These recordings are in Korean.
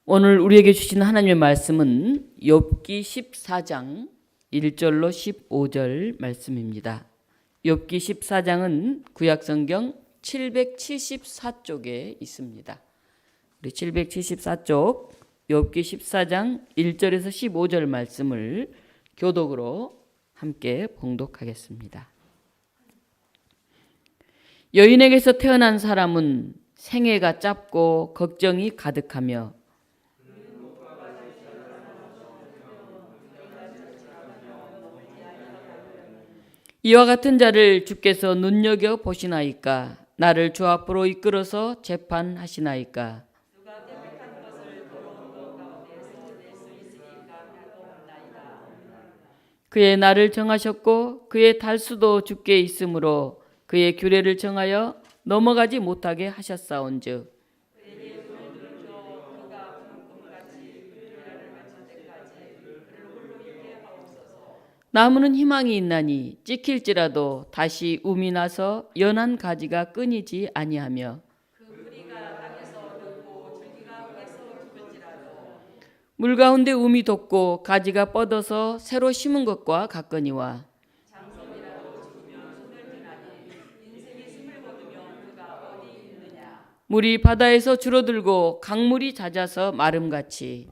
오늘 우리에게 주신 하나님의 말씀은 욥기 14장 1절로 15절 말씀입니다. 욥기 14장은 구약성경 774쪽에 있습니다. 우리 774쪽 욥기 14장 1절에서 15절 말씀을 교독으로 함께 봉독하겠습니다. 여인에게서 태어난 사람은 생애가 짧고 걱정이 가득하며 이와 같은 자를 주께서 눈여겨 보시나이까? 나를 주 앞으로 이끌어서 재판하시나이까? 그의 날을 정하셨고 그의 달수도 주께 있으므로 그의 규례를 정하여 넘어가지 못하게 하셨사온즉 나무는 희망이 있나니 찍힐지라도 다시 움이 나서 연한 가지가 끊이지 아니하며 물 가운데 움이 돋고 가지가 뻗어서 새로 심은 것과 같거니와 물이 바다에서 줄어들고 강물이 잦아서 마름같이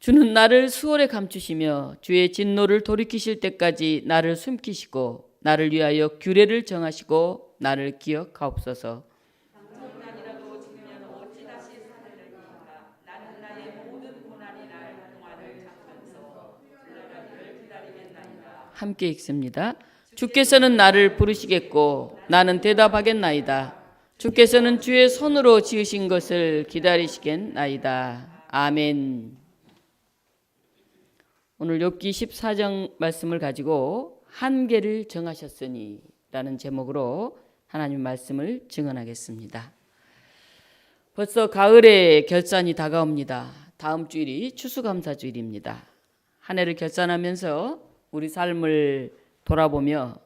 주는 나를 수월에 감추시며 주의 진노를 돌이키실 때까지 나를 숨기시고 나를 위하여 규례를 정하시고 나를 기억하옵소서. 함께 읽습니다. 주께서는 나를 부르시겠고 나는 대답하겠나이다. 주께서는 주의 손으로 지으신 것을 기다리시겠나이다. 아멘. 오늘 욥기 14장 말씀을 가지고 한계를 정하셨으니 라는 제목으로 하나님 말씀을 증언하겠습니다. 벌써 가을의 결산이 다가옵니다. 다음 주일이 추수감사주일입니다. 한 해를 결산하면서 우리 삶을 돌아보며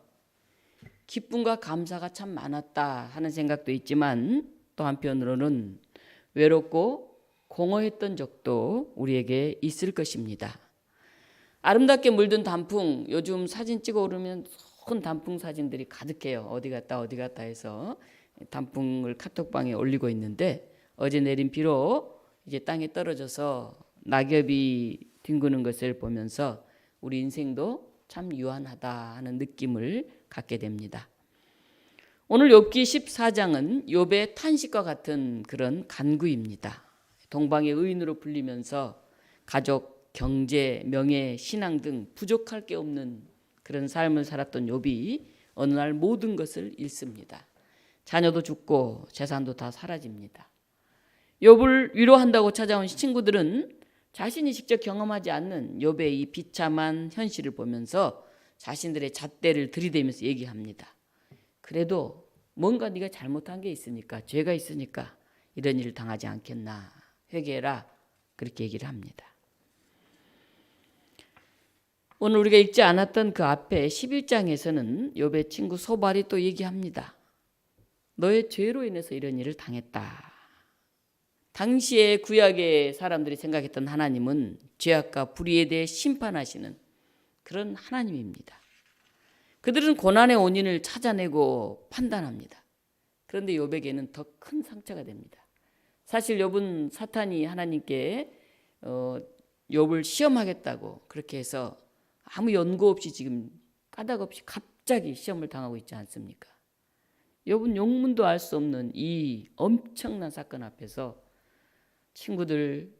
기쁨과 감사가 참 많았다 하는 생각도 있지만 또 한편으로는 외롭고 공허했던 적도 우리에게 있을 것입니다. 아름답게 물든 단풍, 요즘 사진 찍어 오르면 큰 단풍 사진들이 가득해요. 어디 갔다 해서 단풍을 카톡방에 올리고 있는데 어제 내린 비로 이제 땅에 떨어져서 낙엽이 뒹구는 것을 보면서 우리 인생도 참 유한하다 하는 느낌을 갖게 됩니다. 오늘 욥기 14장은 욥의 탄식과 같은 그런 간구입니다. 동방의 의인으로 불리면서 가족, 경제, 명예, 신앙 등 부족할 게 없는 그런 삶을 살았던 욥이 어느 날 모든 것을 잃습니다. 자녀도 죽고 재산도 다 사라집니다. 욥을 위로한다고 찾아온 친구들은 자신이 직접 경험하지 않는 욥의 이 비참한 현실을 보면서 자신들의 잣대를 들이대면서 얘기합니다. 그래도 뭔가 네가 잘못한 게 있으니까, 죄가 있으니까 이런 일을 당하지 않겠나, 회개해라, 그렇게 얘기를 합니다. 오늘 우리가 읽지 않았던 그 앞에 11장에서는 욥의 친구 소발이 또 얘기합니다. 너의 죄로 인해서 이런 일을 당했다. 당시에 구약의 사람들이 생각했던 하나님은 죄악과 불의에 대해 심판하시는 그런 하나님입니다. 그들은 고난의 원인을 찾아내고 판단합니다. 그런데 욥에게는 더 큰 상처가 됩니다. 사실 욥은 사탄이 하나님께 욥을 시험하겠다고 그렇게 해서 아무 연고 없이 지금 까닭 없이 갑자기 시험을 당하고 있지 않습니까? 욥은 용문도 알 수 없는 이 엄청난 사건 앞에서 친구들,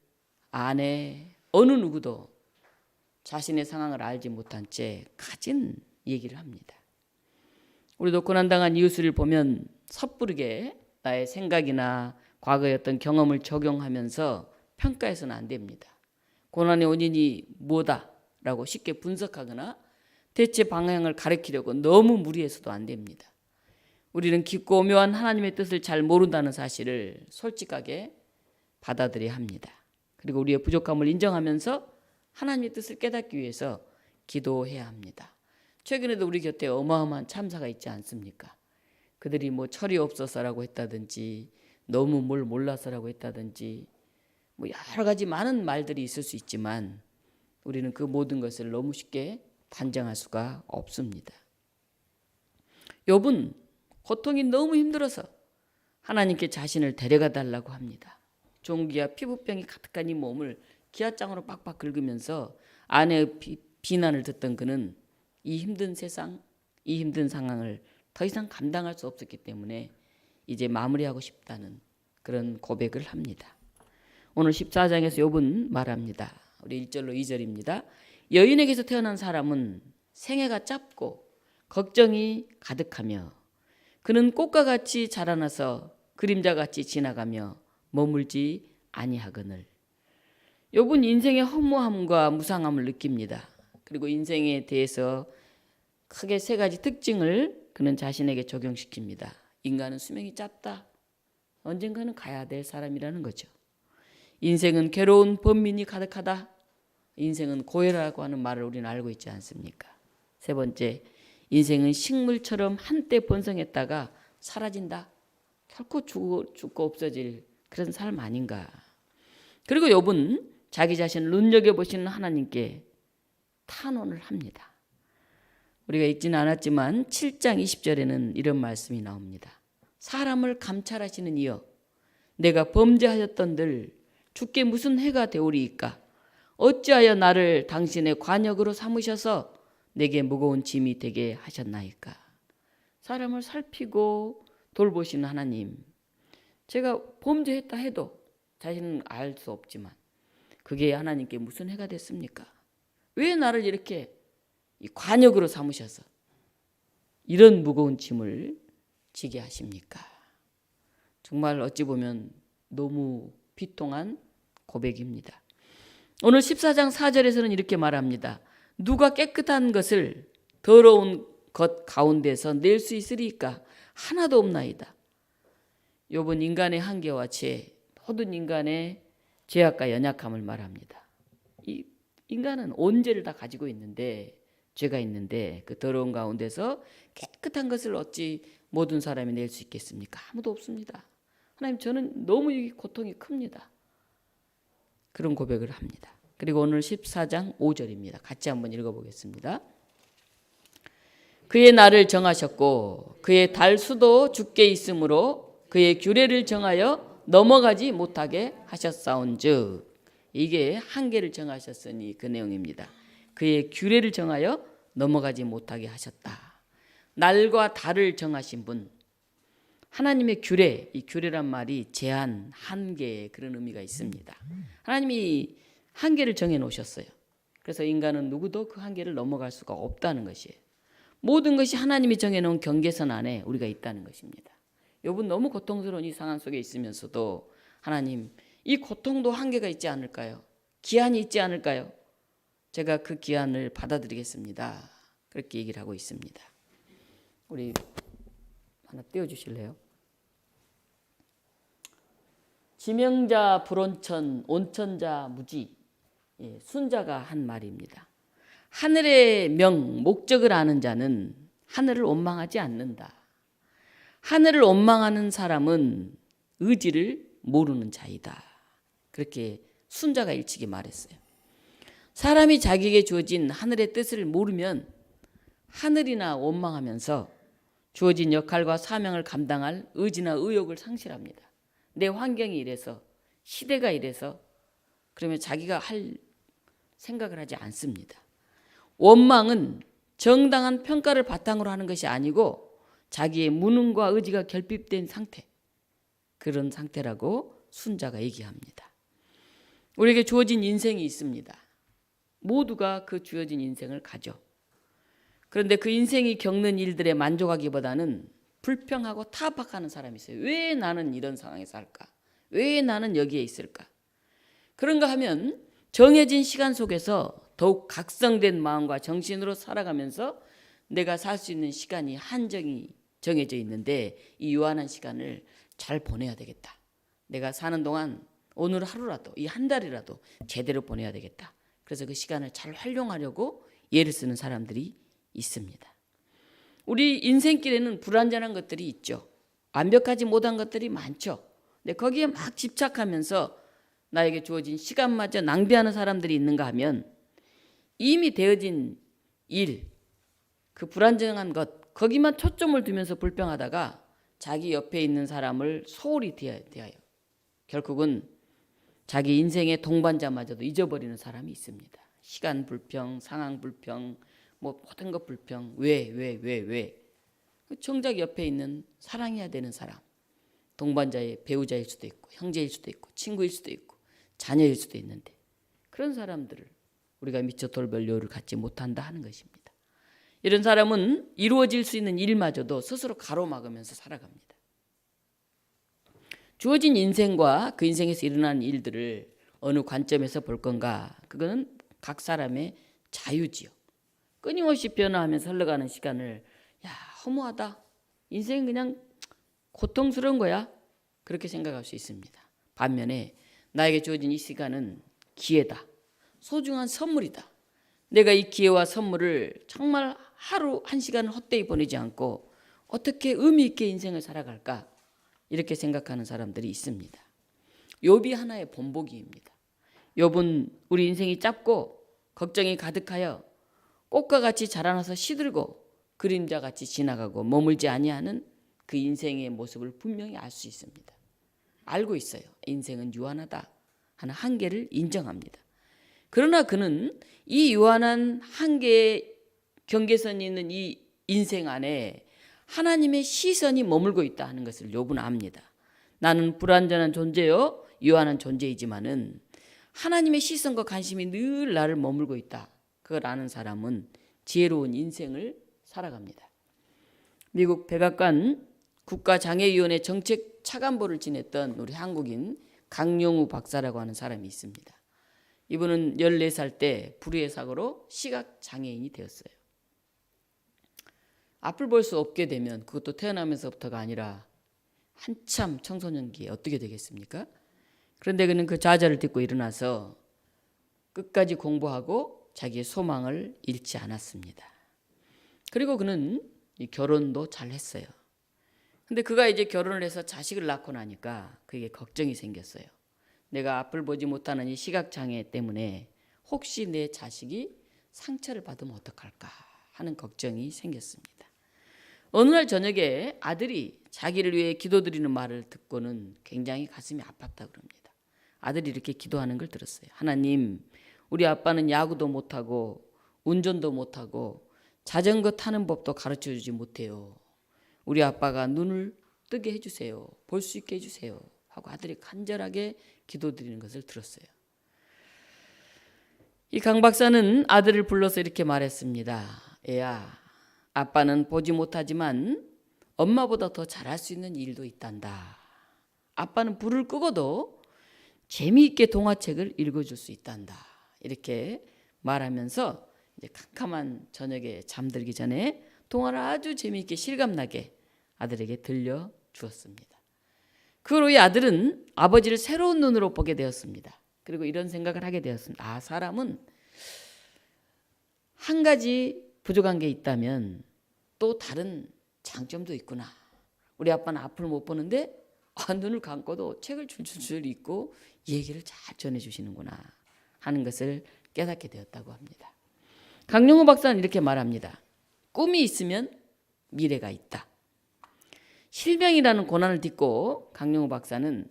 아내, 어느 누구도 자신의 상황을 알지 못한 채 가진 얘기를 합니다. 우리도 고난당한 이웃을 보면 섣부르게 나의 생각이나 과거의 어떤 경험을 적용하면서 평가해서는 안 됩니다. 고난의 원인이 뭐다 라고 쉽게 분석하거나 대체 방향을 가리키려고 너무 무리해서도 안 됩니다. 우리는 깊고 오묘한 하나님의 뜻을 잘 모른다는 사실을 솔직하게 받아들여야 합니다. 그리고 우리의 부족함을 인정하면서 하나님의 뜻을 깨닫기 위해서 기도해야 합니다. 최근에도 우리 곁에 어마어마한 참사가 있지 않습니까? 그들이 뭐 철이 없어서라고 했다든지 너무 뭘 몰라서라고 했다든지 뭐 여러 가지 많은 말들이 있을 수 있지만 우리는 그 모든 것을 너무 쉽게 단정할 수가 없습니다. 욥은 고통이 너무 힘들어서 하나님께 자신을 데려가 달라고 합니다. 종기와 피부병이 가득한 이 몸을 기아장으로 빡빡 긁으면서 아내의 비난을 듣던 그는 이 힘든 세상, 이 힘든 상황을 더 이상 감당할 수 없었기 때문에 이제 마무리하고 싶다는 그런 고백을 합니다. 오늘 14장에서 욥은 말합니다. 우리 1절로 2절입니다. 여인에게서 태어난 사람은 생애가 짧고 걱정이 가득하며 그는 꽃과 같이 자라나서 그림자같이 지나가며 머물지 아니하거늘. 욥은 인생의 허무함과 무상함을 느낍니다. 그리고 인생에 대해서 크게 세 가지 특징을 그는 자신에게 적용시킵니다. 인간은 수명이 짧다. 언젠가는 가야 될 사람이라는 거죠. 인생은 괴로운 번민이 가득하다. 인생은 고해라고 하는 말을 우리는 알고 있지 않습니까? 세 번째, 인생은 식물처럼 한때 번성했다가 사라진다. 결코 죽고 없어질 그런 삶 아닌가. 그리고 욥은 자기 자신을 눈여겨보시는 하나님께 탄원을 합니다. 우리가 읽지는 않았지만 7장 20절에는 이런 말씀이 나옵니다. 사람을 감찰하시는 이여, 내가 범죄하였던들 주께 무슨 해가 되오리이까? 어찌하여 나를 당신의 관역으로 삼으셔서 내게 무거운 짐이 되게 하셨나이까? 사람을 살피고 돌보시는 하나님, 제가 범죄했다 해도 자신은 알 수 없지만 그게 하나님께 무슨 해가 됐습니까? 왜 나를 이렇게 관역으로 삼으셔서 이런 무거운 짐을 지게 하십니까? 정말 어찌 보면 너무 비통한 고백입니다. 오늘 14장 4절에서는 이렇게 말합니다. 누가 깨끗한 것을 더러운 것 가운데서 낼 수 있으리까? 하나도 없나이다. 욥은 인간의 한계와 죄, 모든 인간의 죄악과 연약함을 말합니다. 이 인간은 온 죄를 다 가지고 있는데, 죄가 있는데 그 더러운 가운데서 깨끗한 것을 어찌 모든 사람이 낼 수 있겠습니까? 아무도 없습니다. 하나님, 저는 너무 이 고통이 큽니다. 그런 고백을 합니다. 그리고 오늘 14장 5절입니다. 같이 한번 읽어보겠습니다. 그의 날을 정하셨고 그의 달수도 주께 있으므로 그의 규례를 정하여 넘어가지 못하게 하셨사온즉. 이게 한계를 정하셨으니 그 내용입니다. 그의 규례를 정하여 넘어가지 못하게 하셨다. 날과 달을 정하신 분, 하나님의 규례, 이 규례란 말이 제한, 한계, 그런 의미가 있습니다. 하나님이 한계를 정해 놓으셨어요. 그래서 인간은 누구도 그 한계를 넘어갈 수가 없다는 것이에요. 모든 것이 하나님이 정해놓은 경계선 안에 우리가 있다는 것입니다. 욥은 너무 고통스러운 이 상황 속에 있으면서도 하나님, 이 고통도 한계가 있지 않을까요? 기한이 있지 않을까요? 제가 그 기한을 받아들이겠습니다. 그렇게 얘기를 하고 있습니다. 우리 하나 띄워주실래요? 지명자 불온천, 온천자 무지. 순자가 한 말입니다. 하늘의 목적을 아는 자는 하늘을 원망하지 않는다. 하늘을 원망하는 사람은 의지를 모르는 자이다. 그렇게 순자가 일찍이 말했어요. 사람이 자기에게 주어진 하늘의 뜻을 모르면 하늘이나 원망하면서 주어진 역할과 사명을 감당할 의지나 의욕을 상실합니다. 내 환경이 이래서, 시대가 이래서, 그러면 자기가 할 생각을 하지 않습니다. 원망은 정당한 평가를 바탕으로 하는 것이 아니고 자기의 무능과 의지가 결핍된 상태, 그런 상태라고 순자가 얘기합니다. 우리에게 주어진 인생이 있습니다. 모두가 그 주어진 인생을 가져. 그런데 그 인생이 겪는 일들에 만족하기보다는 불평하고 타박하는 사람이 있어요. 왜 나는 이런 상황에 살까? 왜 나는 여기에 있을까? 그런가 하면 정해진 시간 속에서 더욱 각성된 마음과 정신으로 살아가면서 내가 살 수 있는 시간이 한정이 정해져 있는데 이 유한한 시간을 잘 보내야 되겠다. 내가 사는 동안 오늘 하루라도, 이 한 달이라도 제대로 보내야 되겠다. 그래서 그 시간을 잘 활용하려고 애를 쓰는 사람들이 있습니다. 우리 인생길에는 불완전한 것들이 있죠. 완벽하지 못한 것들이 많죠. 근데 거기에 막 집착하면서 나에게 주어진 시간마저 낭비하는 사람들이 있는가 하면 이미 되어진 일, 그 불완전한 것, 거기만 초점을 두면서 불평하다가 자기 옆에 있는 사람을 소홀히 대하여 결국은 자기 인생의 동반자마저도 잊어버리는 사람이 있습니다. 시간 불평, 상황 불평, 뭐 모든 것 불평. 왜? 정작 옆에 있는 사랑해야 되는 사람, 동반자의 배우자일 수도 있고 형제일 수도 있고 친구일 수도 있고 자녀일 수도 있는데 그런 사람들을 우리가 미처 돌볼 여유를 갖지 못한다 하는 것입니다. 이런 사람은 이루어질 수 있는 일마저도 스스로 가로막으면서 살아갑니다. 주어진 인생과 그 인생에서 일어나는 일들을 어느 관점에서 볼 건가, 그거는 각 사람의 자유지요. 끊임없이 변화하면서 흘러가는 시간을 허무하다, 인생은 그냥 고통스러운 거야, 그렇게 생각할 수 있습니다. 반면에 나에게 주어진 이 시간은 기회다, 소중한 선물이다. 내가 이 기회와 선물을 정말 하루 한 시간을 헛되이 보내지 않고 어떻게 의미 있게 인생을 살아갈까, 이렇게 생각하는 사람들이 있습니다. 욥이 하나의 본보기입니다. 욥은 우리 인생이 짧고 걱정이 가득하여 꽃과 같이 자라나서 시들고 그림자같이 지나가고 머물지 아니하는 그 인생의 모습을 분명히 알 수 있습니다. 알고 있어요. 인생은 유한하다 하는 한계를 인정합니다. 그러나 그는 이 유한한 한계의 경계선이 있는 이 인생 안에 하나님의 시선이 머물고 있다 하는 것을 욥은 압니다. 나는 불완전한 존재요, 유한한 존재이지만은 하나님의 시선과 관심이 늘 나를 머물고 있다, 그걸 아는 사람은 지혜로운 인생을 살아갑니다. 미국 백악관 국가장애위원회 정책 차관보를 지냈던 우리 한국인 강용우 박사라고 하는 사람이 있습니다. 이분은 14살 때 불의의 사고로 시각장애인이 되었어요. 앞을 볼 수 없게 되면, 그것도 태어나면서부터가 아니라 한참 청소년기에 어떻게 되겠습니까? 그런데 그는 그 좌절을 딛고 일어나서 끝까지 공부하고 자기의 소망을 잃지 않았습니다. 그리고 그는 결혼도 잘 했어요. 근데 그가 이제 결혼을 해서 자식을 낳고 나니까 그게 걱정이 생겼어요. 내가 앞을 보지 못하는 이 시각장애 때문에 혹시 내 자식이 상처를 받으면 어떡할까 하는 걱정이 생겼습니다. 어느 날 저녁에 아들이 자기를 위해 기도드리는 말을 듣고는 굉장히 가슴이 아팠다고 그럽니다. 아들이 이렇게 기도하는 걸 들었어요. 하나님, 우리 아빠는 야구도 못하고 운전도 못하고 자전거 타는 법도 가르쳐주지 못해요. 우리 아빠가 눈을 뜨게 해주세요. 볼 수 있게 해주세요. 하고 아들이 간절하게 기도드리는 것을 들었어요. 이 강 박사는 아들을 불러서 이렇게 말했습니다. 애야, 아빠는 보지 못하지만 엄마보다 더 잘할 수 있는 일도 있단다. 아빠는 불을 끄고도 재미있게 동화책을 읽어줄 수 있단다. 이렇게 말하면서 이제 캄캄한 저녁에 잠들기 전에 동화를 아주 재미있게 실감나게 아들에게 들려주었습니다. 그 후로 이 아들은 아버지를 새로운 눈으로 보게 되었습니다. 그리고 이런 생각을 하게 되었습니다. 사람은 한 가지 부족한 게 있다면 또 다른 장점도 있구나. 우리 아빠는 앞을 못 보는데 눈을 감고도 책을 줄줄줄 읽고 얘기를 잘 전해주시는구나 하는 것을 깨닫게 되었다고 합니다. 강용호 박사는 이렇게 말합니다. 꿈이 있으면 미래가 있다. 실명이라는 고난을 딛고 강용호 박사는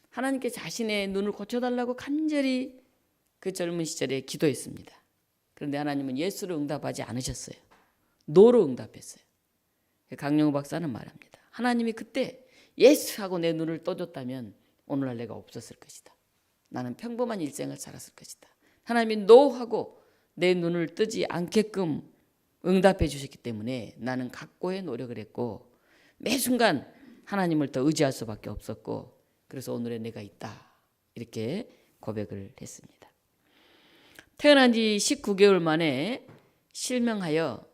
하나님께 자신의 눈을 고쳐달라고 간절히 그 젊은 시절에 기도했습니다. 그런데 하나님은 예수로 응답하지 않으셨어요. 노로 응답했어요. 강용호 박사는 말합니다. 하나님이 그때 예스하고 내 눈을 떠줬다면 오늘날 내가 없었을 것이다. 나는 평범한 일생을 살았을 것이다. 하나님이 노하고 내 눈을 뜨지 않게끔 응답해 주셨기 때문에 나는 각고의 노력을 했고 매 순간 하나님을 더 의지할 수밖에 없었고 그래서 오늘의 내가 있다. 이렇게 고백을 했습니다. 태어난 지 19개월 만에 실명하여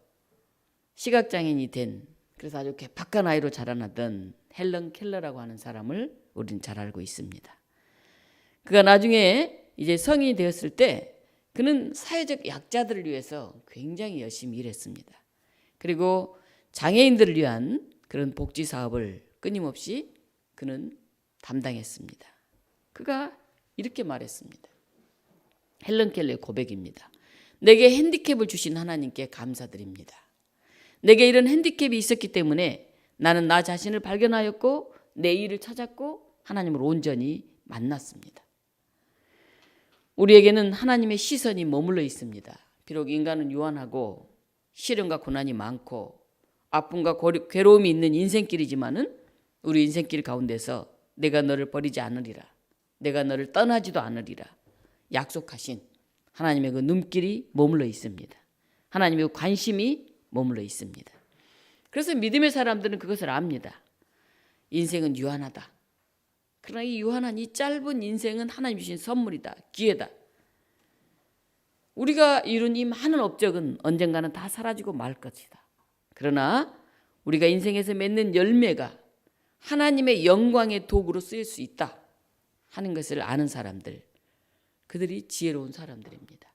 시각장애인이 된, 그래서 아주 개팍한 아이로 자라나던 헬런 켈러라고 하는 사람을 우리는 잘 알고 있습니다. 그가 나중에 이제 성인이 되었을 때 그는 사회적 약자들을 위해서 굉장히 열심히 일했습니다. 그리고 장애인들을 위한 그런 복지 사업을 끊임없이 그는 담당했습니다. 그가 이렇게 말했습니다. 헬런 켈러의 고백입니다. 내게 핸디캡을 주신 하나님께 감사드립니다. 내게 이런 핸디캡이 있었기 때문에 나는 나 자신을 발견하였고 내 일을 찾았고 하나님을 온전히 만났습니다. 우리에게는 하나님의 시선이 머물러 있습니다. 비록 인간은 유한하고 시련과 고난이 많고 아픔과 괴로움이 있는 인생길이지만은 우리 인생길 가운데서 내가 너를 버리지 않으리라, 내가 너를 떠나지도 않으리라 약속하신 하나님의 그 눈길이 머물러 있습니다. 하나님의 그 관심이 머물러 있습니다. 그래서 믿음의 사람들은 그것을 압니다. 인생은 유한하다. 그러나 이 유한한 이 짧은 인생은 하나님 주신 선물이다. 기회다. 우리가 이룬 이 많은 업적은 언젠가는 다 사라지고 말 것이다. 그러나 우리가 인생에서 맺는 열매가 하나님의 영광의 도구로 쓰일 수 있다 하는 것을 아는 사람들, 그들이 지혜로운 사람들입니다.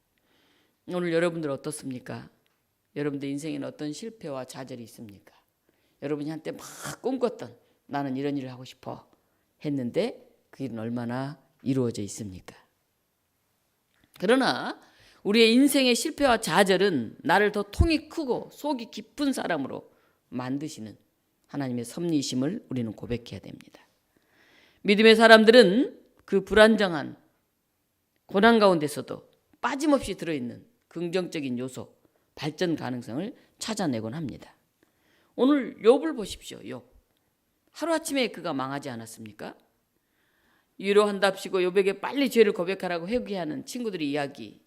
오늘 여러분들 어떻습니까? 여러분들 인생에는 어떤 실패와 좌절이 있습니까? 여러분이 한때 막 꿈꿨던 나는 이런 일을 하고 싶어 했는데 그 일은 얼마나 이루어져 있습니까? 그러나 우리의 인생의 실패와 좌절은 나를 더 통이 크고 속이 깊은 사람으로 만드시는 하나님의 섭리이심을 우리는 고백해야 됩니다. 믿음의 사람들은 그 불안정한 고난 가운데서도 빠짐없이 들어있는 긍정적인 요소, 발전 가능성을 찾아내곤 합니다. 오늘 욥을 보십시오. 욥. 하루아침에 그가 망하지 않았습니까? 위로한답시고 욥에게 빨리 죄를 고백하라고 회개하는 친구들의 이야기.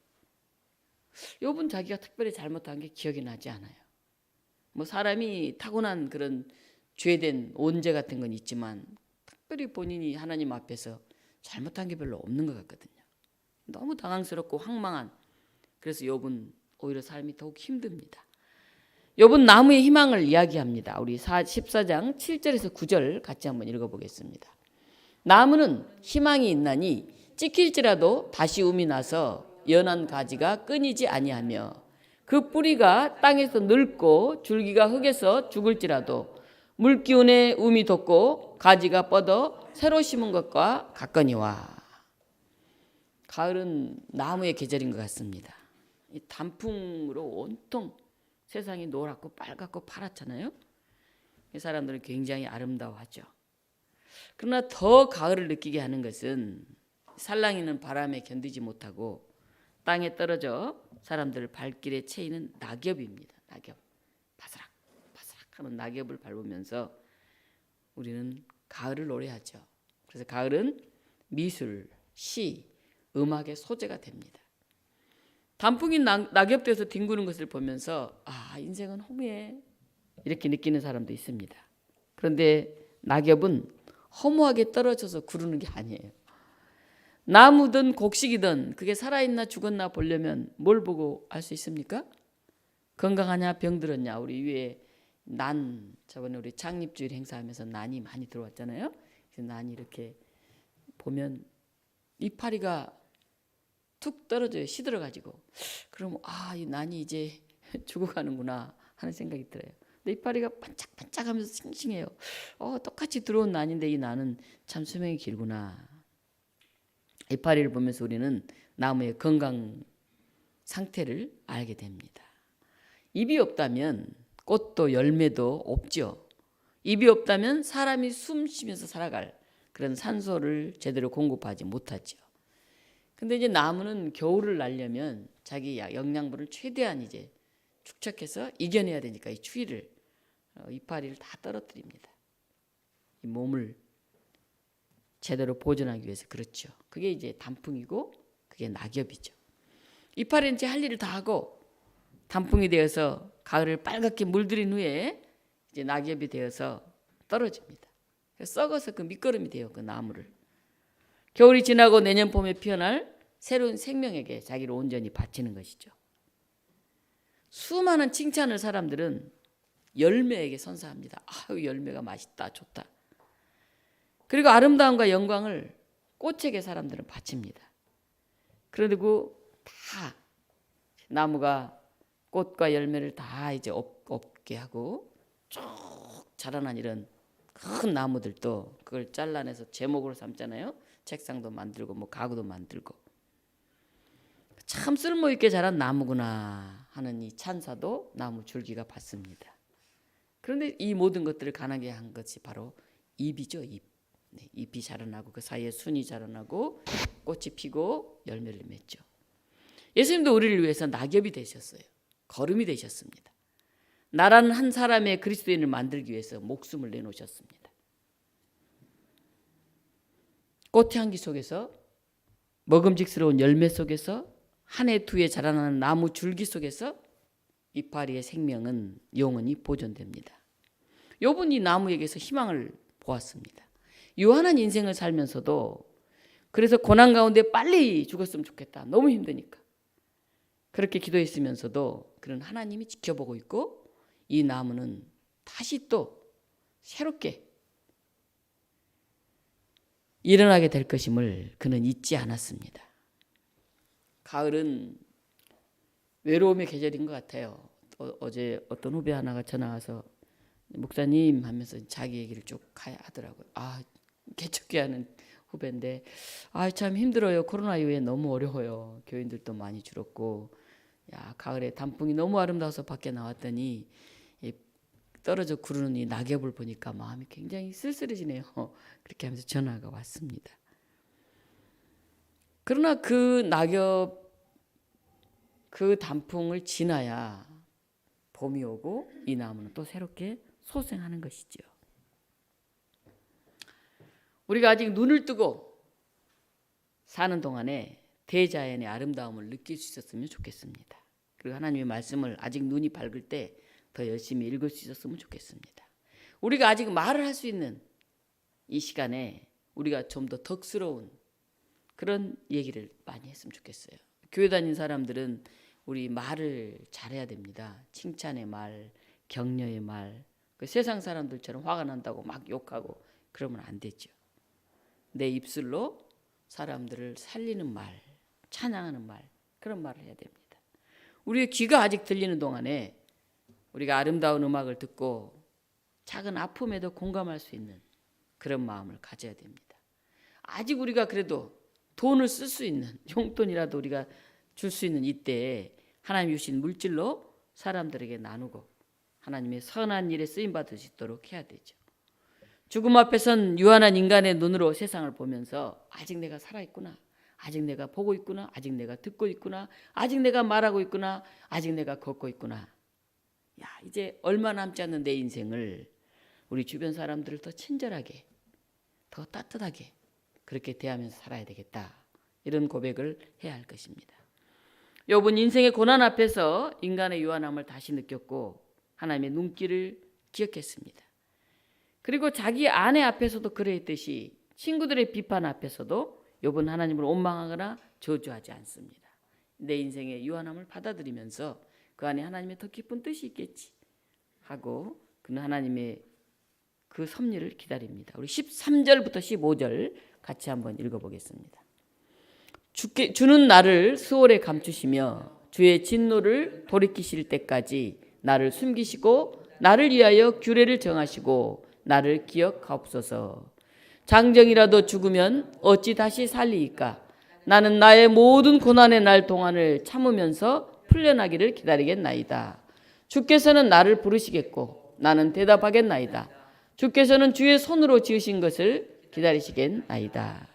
욥은 자기가 특별히 잘못한 게 기억이 나지 않아요. 뭐 사람이 타고난 그런 죄된 온죄 같은 건 있지만 특별히 본인이 하나님 앞에서 잘못한 게 별로 없는 것 같거든요. 너무 당황스럽고 황망한, 그래서 욥은 오히려 삶이 더욱 힘듭니다. 욥은 나무의 희망을 이야기합니다. 우리 14장 7절에서 9절 같이 한번 읽어보겠습니다. 나무는 희망이 있나니 찢길지라도 다시 움이 나서 연한 가지가 끊이지 아니하며 그 뿌리가 땅에서 늙고 줄기가 흙에서 죽을지라도 물기운에 움이 돋고 가지가 뻗어 새로 심은 것과 같거니와. 가을은 나무의 계절인 것 같습니다. 이 단풍으로 온통 세상이 노랗고 빨갛고 파랗잖아요. 이 사람들은 굉장히 아름다워하죠. 그러나 더 가을을 느끼게 하는 것은 살랑이는 바람에 견디지 못하고 땅에 떨어져 사람들을 발길에 채이는 낙엽입니다. 낙엽. 바스락 바스락 하는 낙엽을 밟으면서 우리는 가을을 노래하죠. 그래서 가을은 미술, 시, 음악의 소재가 됩니다. 단풍이 낙엽돼서 뒹구는 것을 보면서 인생은 허무해 이렇게 느끼는 사람도 있습니다. 그런데 낙엽은 허무하게 떨어져서 구르는 게 아니에요. 나무든 곡식이든 그게 살아있나 죽었나 보려면 뭘 보고 알 수 있습니까? 건강하냐 병들었냐. 우리 위에 난, 저번에 우리 창립주일 행사하면서 난이 많이 들어왔잖아요. 그래서 난이 이렇게 보면 이파리가 툭 떨어져요. 시들어가지고. 그럼 이 난이 이제 죽어가는구나 하는 생각이 들어요. 근데 이파리가 반짝반짝하면서 싱싱해요. 똑같이 들어온 난인데 이 난은 참 수명이 길구나. 이파리를 보면서 우리는 나무의 건강 상태를 알게 됩니다. 잎이 없다면 꽃도 열매도 없죠. 잎이 없다면 사람이 숨 쉬면서 살아갈 그런 산소를 제대로 공급하지 못하죠. 근데 이제 나무는 겨울을 날려면 자기 영양분을 최대한 이제 축적해서 이겨내야 되니까 이 추위를, 이파리를 다 떨어뜨립니다. 이 몸을 제대로 보존하기 위해서 그렇죠. 그게 이제 단풍이고 그게 낙엽이죠. 이파리는 이제 할 일을 다 하고 단풍이 되어서 가을을 빨갛게 물들인 후에 이제 낙엽이 되어서 떨어집니다. 썩어서 그 밑거름이 돼요. 그 나무를. 겨울이 지나고 내년 봄에 피어날 새로운 생명에게 자기를 온전히 바치는 것이죠. 수많은 칭찬을 사람들은 열매에게 선사합니다. 열매가 맛있다, 좋다. 그리고 아름다움과 영광을 꽃에게 사람들은 바칩니다. 그리고 다 나무가 꽃과 열매를 다 이제 없게 하고 쭉 자라난 이런 큰 나무들도 그걸 잘라내서 제목으로 삼잖아요. 책상도 만들고 뭐 가구도 만들고. 참 쓸모있게 자란 나무구나 하는 이 찬사도 나무 줄기가 받습니다. 그런데 이 모든 것들을 가능하게 한 것이 바로 잎이죠. 잎. 네, 잎이 자라나고 그 사이에 순이 자라나고 꽃이 피고 열매를 맺죠. 예수님도 우리를 위해서 낙엽이 되셨어요. 거름이 되셨습니다. 나라는 한 사람의 그리스도인을 만들기 위해서 목숨을 내놓으셨습니다. 꽃향기 속에서 먹음직스러운 열매 속에서 한 해 두 해 자라나는 나무 줄기 속에서 이파리의 생명은 영원히 보존됩니다. 욥은 이 나무에게서 희망을 보았습니다. 유한한 인생을 살면서도 그래서 고난 가운데 빨리 죽었으면 좋겠다. 너무 힘드니까. 그렇게 기도했으면서도 그런 하나님이 지켜보고 있고 이 나무는 다시 또 새롭게 일어나게 될 것임을 그는 잊지 않았습니다. 가을은 외로움의 계절인 것 같아요. 어제 어떤 후배 하나가 전화 와서 목사님 하면서 자기 얘기를 쭉 하더라고요. 개척기 하는 후배인데 참 힘들어요. 코로나 이후에 너무 어려워요. 교인들도 많이 줄었고 가을에 단풍이 너무 아름다워서 밖에 나왔더니 떨어져 구르는 이 낙엽을 보니까 마음이 굉장히 쓸쓸해지네요. 그렇게 하면서 전화가 왔습니다. 그러나 그 낙엽, 그 단풍을 지나야 봄이 오고 이 나무는 또 새롭게 소생하는 것이죠. 우리가 아직 눈을 뜨고 사는 동안에 대자연의 아름다움을 느낄 수 있었으면 좋겠습니다. 그리고 하나님의 말씀을 아직 눈이 밝을 때 더 열심히 읽을 수 있었으면 좋겠습니다. 우리가 아직 말을 할 수 있는 이 시간에 우리가 좀 더 덕스러운 그런 얘기를 많이 했으면 좋겠어요. 교회 다니는 사람들은 우리 말을 잘해야 됩니다. 칭찬의 말, 격려의 말. 세상 사람들처럼 화가 난다고 막 욕하고 그러면 안 되죠. 내 입술로 사람들을 살리는 말, 찬양하는 말, 그런 말을 해야 됩니다. 우리의 귀가 아직 들리는 동안에 우리가 아름다운 음악을 듣고 작은 아픔에도 공감할 수 있는 그런 마음을 가져야 됩니다. 아직 우리가 그래도 돈을 쓸 수 있는 용돈이라도 우리가 줄 수 있는 이때에 하나님 주신 물질로 사람들에게 나누고 하나님의 선한 일에 쓰임받을 수 있도록 해야 되죠. 죽음 앞에선 유한한 인간의 눈으로 세상을 보면서 아직 내가 살아있구나, 아직 내가 보고 있구나, 아직 내가 듣고 있구나, 아직 내가 말하고 있구나, 아직 내가 걷고 있구나. 이제 얼마 남지 않는 내 인생을 우리 주변 사람들을 더 친절하게, 더 따뜻하게 그렇게 대하면서 살아야 되겠다. 이런 고백을 해야 할 것입니다. 욥은 인생의 고난 앞에서 인간의 유한함을 다시 느꼈고 하나님의 눈길을 기억했습니다. 그리고 자기 아내 앞에서도 그랬듯이 친구들의 비판 앞에서도 욥은 하나님을 원망하거나 저주하지 않습니다. 내 인생의 유한함을 받아들이면서 그 안에 하나님의 더 깊은 뜻이 있겠지 하고 그는 하나님의 그 섭리를 기다립니다. 우리 13절부터 15절 같이 한번 읽어보겠습니다. 주는 나를 수월에 감추시며 주의 진노를 돌이키실 때까지 나를 숨기시고 나를 위하여 규례를 정하시고 나를 기억하옵소서. 장정이라도 죽으면 어찌 다시 살리이까? 나는 나의 모든 고난의 날 동안을 참으면서 풀려나기를 기다리겠나이다. 주께서는 나를 부르시겠고 나는 대답하겠나이다. 주께서는 주의 손으로 지으신 것을 기다리시겠나이다.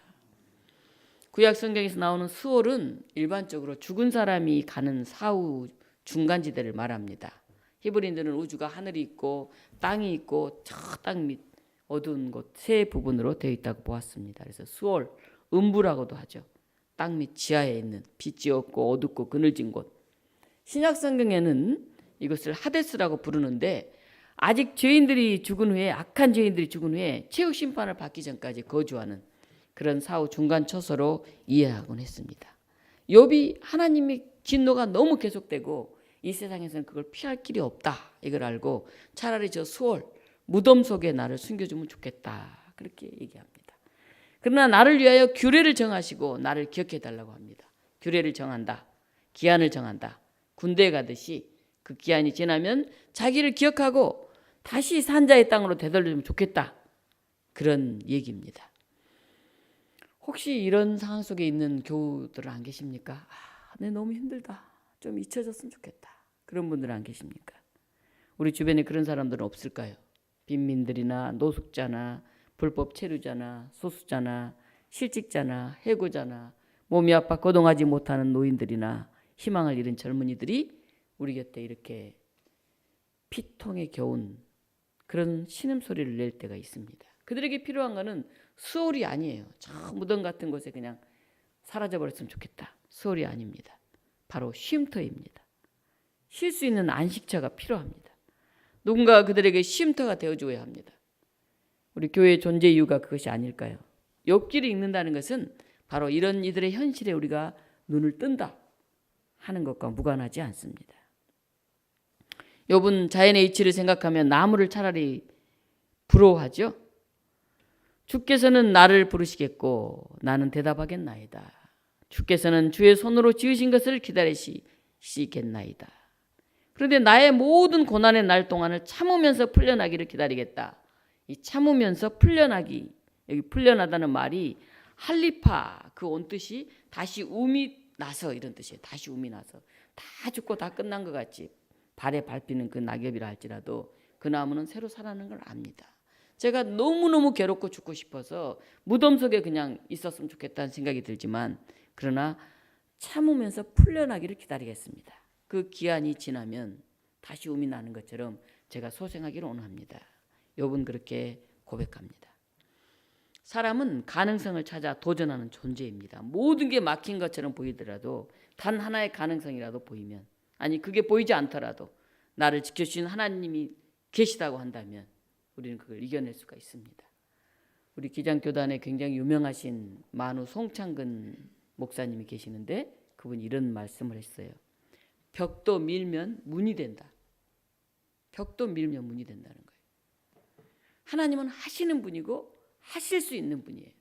구약 성경에서 나오는 수월은 일반적으로 죽은 사람이 가는 사후 중간지대를 말합니다. 히브리인들은 우주가 하늘이 있고 땅이 있고 저 땅 밑 어두운 곳 세 부분으로 되어 있다고 보았습니다. 그래서 수월, 음부라고도 하죠. 땅 밑 지하에 있는 빛이 없고 어둡고 그늘진 곳. 신약 성경에는 이것을 하데스라고 부르는데 아직 죄인들이 죽은 후에 악한 죄인들이 죽은 후에 최후 심판을 받기 전까지 거주하는 그런 사후 중간 처소로 이해하곤 했습니다. 욥이 하나님의 진노가 너무 계속되고 이 세상에서는 그걸 피할 길이 없다 이걸 알고 차라리 저 수월 무덤 속에 나를 숨겨주면 좋겠다 그렇게 얘기합니다. 그러나 나를 위하여 규례를 정하시고 나를 기억해 달라고 합니다. 규례를 정한다. 기한을 정한다. 군대에 가듯이 그 기한이 지나면 자기를 기억하고 다시 산자의 땅으로 되돌리면 좋겠다. 그런 얘기입니다. 혹시 이런 상황 속에 있는 교우들 안 계십니까? 내 너무 힘들다. 좀 잊혀졌으면 좋겠다. 그런 분들 안 계십니까? 우리 주변에 그런 사람들은 없을까요? 빈민들이나 노숙자나 불법 체류자나 소수자나 실직자나 해고자나 몸이 아파 거동하지 못하는 노인들이나 희망을 잃은 젊은이들이 우리 곁에 이렇게 피통에 겨운 그런 신음소리를 낼 때가 있습니다. 그들에게 필요한 것은 수월이 아니에요. 저 무덤 같은 곳에 그냥 사라져버렸으면 좋겠다. 수월이 아닙니다. 바로 쉼터입니다. 쉴 수 있는 안식처가 필요합니다. 누군가 그들에게 쉼터가 되어줘야 합니다. 우리 교회의 존재 이유가 그것이 아닐까요? 욥기를 읽는다는 것은 바로 이런 이들의 현실에 우리가 눈을 뜬다 하는 것과 무관하지 않습니다. 욥은 자연의 이치를 생각하면 나무를 차라리 부러워하죠. 주께서는 나를 부르시겠고 나는 대답하겠나이다. 주께서는 주의 손으로 지으신 것을 기다리시겠나이다. 그런데 나의 모든 고난의 날 동안을 참으면서 풀려나기를 기다리겠다. 이 참으면서 풀려나기, 여기 풀려나다는 말이 할리파 그 온뜻이 다시 움이 나서 이런 뜻이에요. 다시 움이 나서 다 죽고 다 끝난 것 같지. 발에 밟히는 그 낙엽이라 할지라도 그 나무는 새로 살아나는 걸 압니다. 제가 너무너무 괴롭고 죽고 싶어서 무덤 속에 그냥 있었으면 좋겠다는 생각이 들지만 그러나 참으면서 풀려나기를 기다리겠습니다. 그 기한이 지나면 다시 움이 나는 것처럼 제가 소생하기를 원합니다. 욥은 그렇게 고백합니다. 사람은 가능성을 찾아 도전하는 존재입니다. 모든 게 막힌 것처럼 보이더라도 단 하나의 가능성이라도 보이면, 아니 그게 보이지 않더라도 나를 지켜주신 하나님이 계시다고 한다면 우리는 그걸 이겨낼 수가 있습니다. 우리 기장교단에 굉장히 유명하신 만우 송창근 목사님이 계시는데 그분이 이런 말씀을 했어요. 벽도 밀면 문이 된다. 벽도 밀면 문이 된다는 거예요. 하나님은 하시는 분이고 하실 수 있는 분이에요.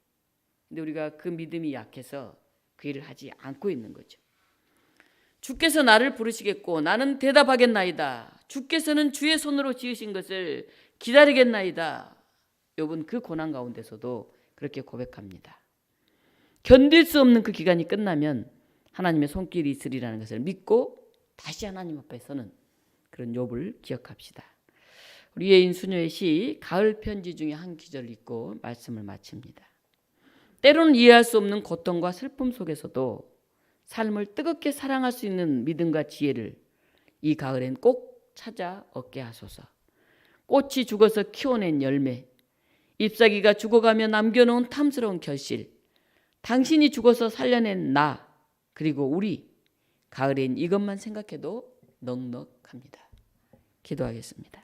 근데 우리가 그 믿음이 약해서 그 일을 하지 않고 있는 거죠. 주께서 나를 부르시겠고 나는 대답하겠나이다. 주께서는 주의 손으로 지으신 것을 기다리겠나이다. 욥은 그 고난 가운데서도 그렇게 고백합니다. 견딜 수 없는 그 기간이 끝나면 하나님의 손길이 있으리라는 것을 믿고 다시 하나님 앞에 서는 그런 욥을 기억합시다. 우리 예인 수녀의 시 가을 편지 중에 한 기절 읽고 말씀을 마칩니다. 때로는 이해할 수 없는 고통과 슬픔 속에서도 삶을 뜨겁게 사랑할 수 있는 믿음과 지혜를 이 가을엔 꼭 찾아 얻게 하소서. 꽃이 죽어서 키워낸 열매, 잎사귀가 죽어가며 남겨놓은 탐스러운 결실, 당신이 죽어서 살려낸 나, 그리고 우리, 가을엔 이것만 생각해도 넉넉합니다. 기도하겠습니다.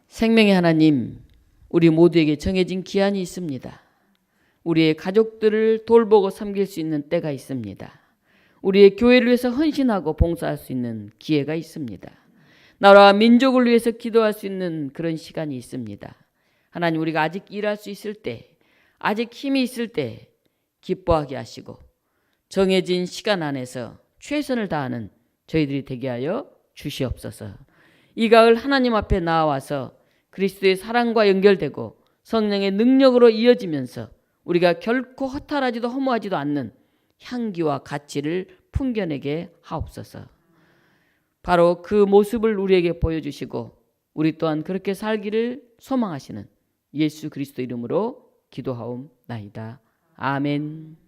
생명의 하나님, 우리 모두에게 정해진 기한이 있습니다. 우리의 가족들을 돌보고 섬길 수 있는 때가 있습니다. 우리의 교회를 위해서 헌신하고 봉사할 수 있는 기회가 있습니다. 나라와 민족을 위해서 기도할 수 있는 그런 시간이 있습니다. 하나님, 우리가 아직 일할 수 있을 때, 아직 힘이 있을 때 기뻐하게 하시고 정해진 시간 안에서 최선을 다하는 저희들이 되게 하여 주시옵소서. 이 가을 하나님 앞에 나와서 그리스도의 사랑과 연결되고 성령의 능력으로 이어지면서 우리가 결코 허탈하지도 허무하지도 않는 향기와 가치를 풍겨내게 하옵소서. 바로 그 모습을 우리에게 보여주시고 우리 또한 그렇게 살기를 소망하시는 예수 그리스도 이름으로 기도하옵나이다. 아멘.